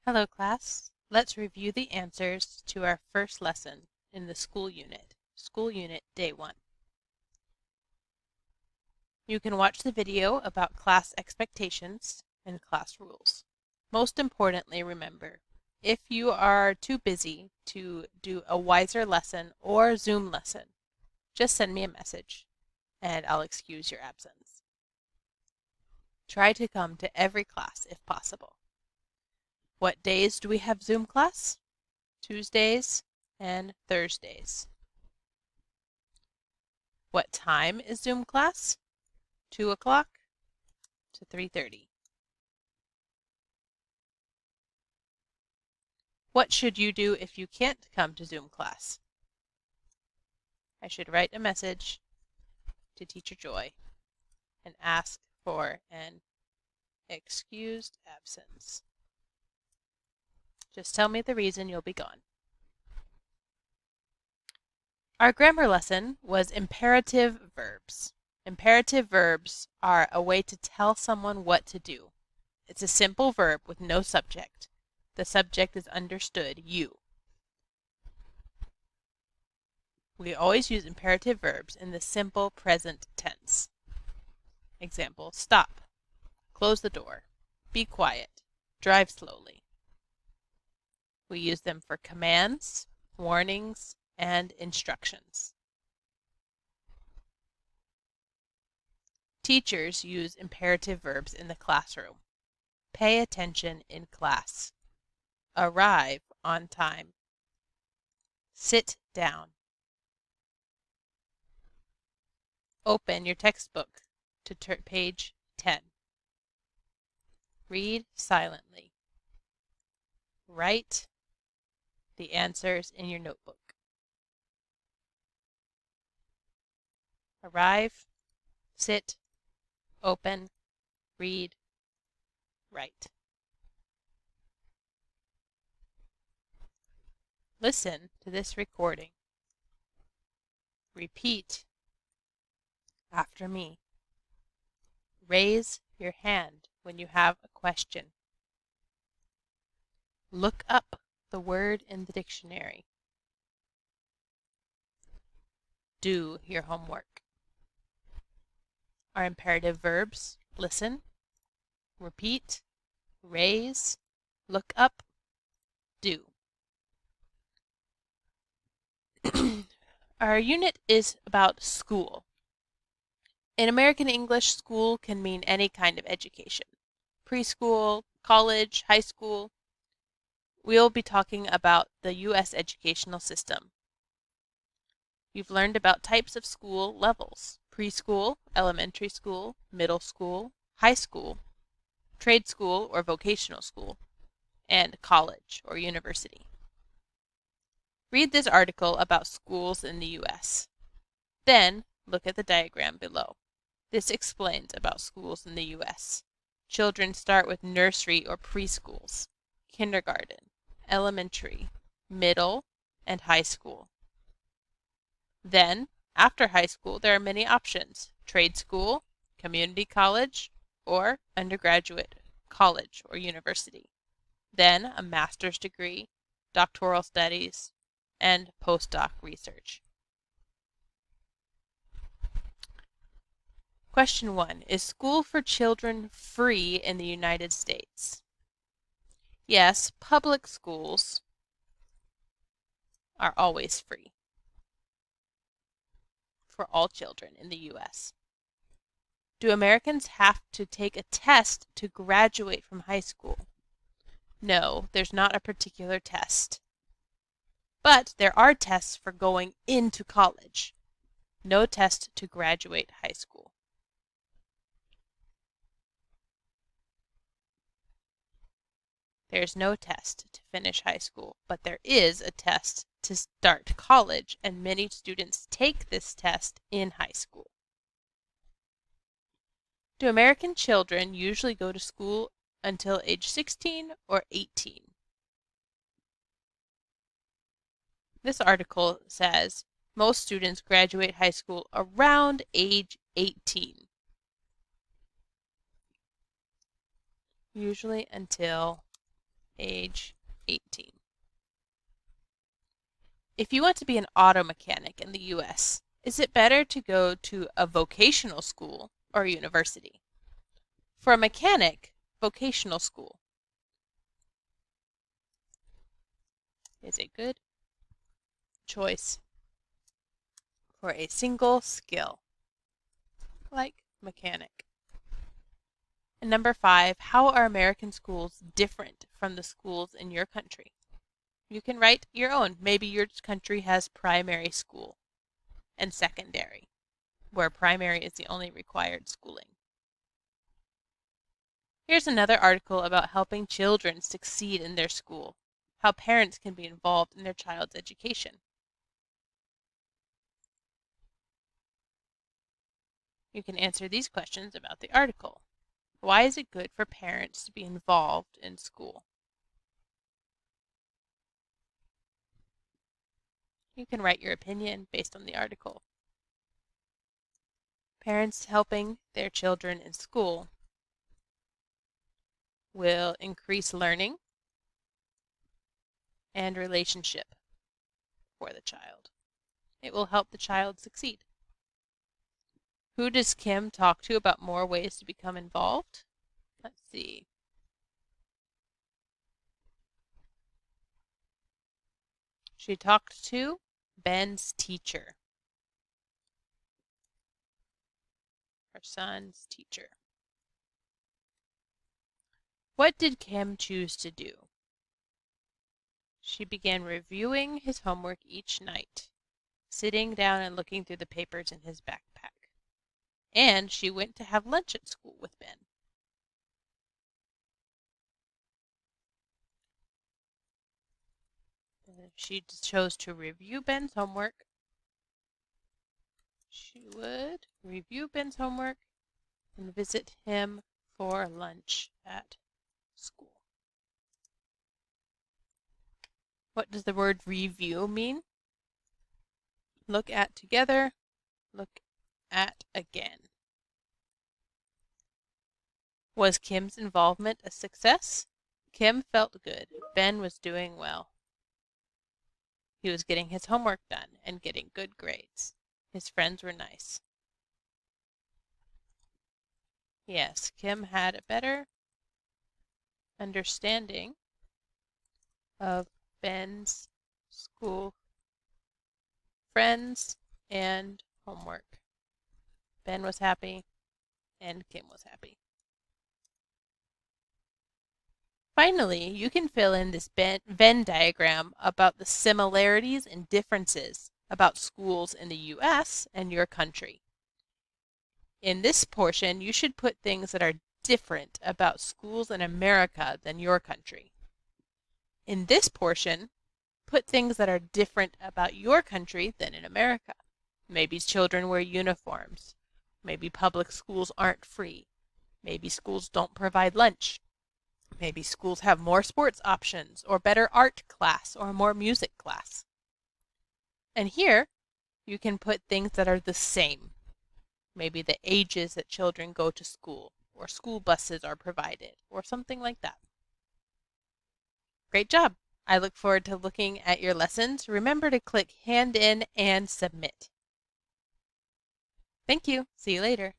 Hello class. Let's review the answers to our first lesson in the School Unit Day 1. You can watch the video about class expectations and class rules. Most importantly, remember, if you are too busy to do a Wiser lesson or Zoom lesson, just send me a message and I'll excuse your absence. Try to come to every class if possible. What days do we have Zoom class? Tuesdays and Thursdays. What time is Zoom class? 2 o'clock to 3:30. What should you do if you can't come to Zoom class? I should write a message to Teacher Joy and ask for an excused absence. Just tell me the reason you'll be gone. Our grammar lesson was imperative verbs. Imperative verbs are a way to tell someone what to do. It's a simple verb with no subject. The subject is understood, you. We always use imperative verbs in the simple present tense. Example, stop, close the door, be quiet, drive slowly. We use them for commands, warnings, and instructions. Teachers use imperative verbs in the classroom. Pay attention in class. Arrive on time. Sit down. Open your textbook to page 10. Read silently. Write the answers in your notebook. Arrive, sit, open, read, write. Listen to this recording. Repeat after me. Raise your hand when you have a question. Look up the word in the dictionary. Do your homework. Our imperative verbs: listen, repeat, raise, look up, do. Our unit is about school. In American English, school can mean any kind of education. Preschool, college, high school. We'll be talking about the U.S. educational system. You've learned about types of school levels: preschool, elementary school, middle school, high school, trade school or vocational school, and college or university. Read this article about schools in the U.S. Then look at the diagram below. This explains about schools in the U.S. Children start with nursery or preschools, kindergarten, elementary, middle, and high school. Then, after high school, there are many options: trade school, community college, or undergraduate college or university. Then a master's degree, doctoral studies, and postdoc research. Question 1. Is school for children free in the United States? Yes, public schools are always free for all children in the U.S. Do Americans have to take a test to graduate from high school? No, there's not a particular test. But there are tests for going into college. No test to graduate high school. There's no test to finish high school, but there is a test to start college, and many students take this test in high school. Do American children usually go to school until age 16 or 18? This article says most students graduate high school around age 18. Usually until age 18. If you want to be an auto mechanic in the U.S., is it better to go to a vocational school or a university? For a mechanic, vocational school is a good choice for a single skill, like mechanic. And number 5, how are American schools different from the schools in your country? You can write your own. Maybe your country has primary school and secondary, where primary is the only required schooling. Here's another article about helping children succeed in their school, how parents can be involved in their child's education. You can answer these questions about the article. Why is it good for parents to be involved in school? You can write your opinion based on the article. Parents helping their children in school will increase learning and relationship for the child. It will help the child succeed. Who does Kim talk to about more ways to become involved? Let's see. She talked to Ben's teacher, her son's teacher. What did Kim choose to do? She began reviewing his homework each night, sitting down and looking through the papers in his backpack. And she went to have lunch at school with Ben. She chose to review Ben's homework. She would review Ben's homework and visit him for lunch at school. What does the word review mean? Look at together, look at again. Was Kim's involvement a success? Kim felt good. Ben was doing well. He was getting his homework done and getting good grades. His friends were nice. Yes, Kim had a better understanding of Ben's school friends and homework. Ben was happy and Kim was happy. Finally, you can fill in this Venn diagram about the similarities and differences about schools in the U.S. and your country. In this portion, you should put things that are different about schools in America than your country. In this portion, put things that are different about your country than in America. Maybe children wear uniforms. Maybe public schools aren't free. Maybe schools don't provide lunch. Maybe schools have more sports options or better art class or more music class. And here, you can put things that are the same. Maybe the ages that children go to school, or school buses are provided, or something like that. Great job! I look forward to looking at your lessons. Remember to click Hand In and Submit. Thank you. See you later.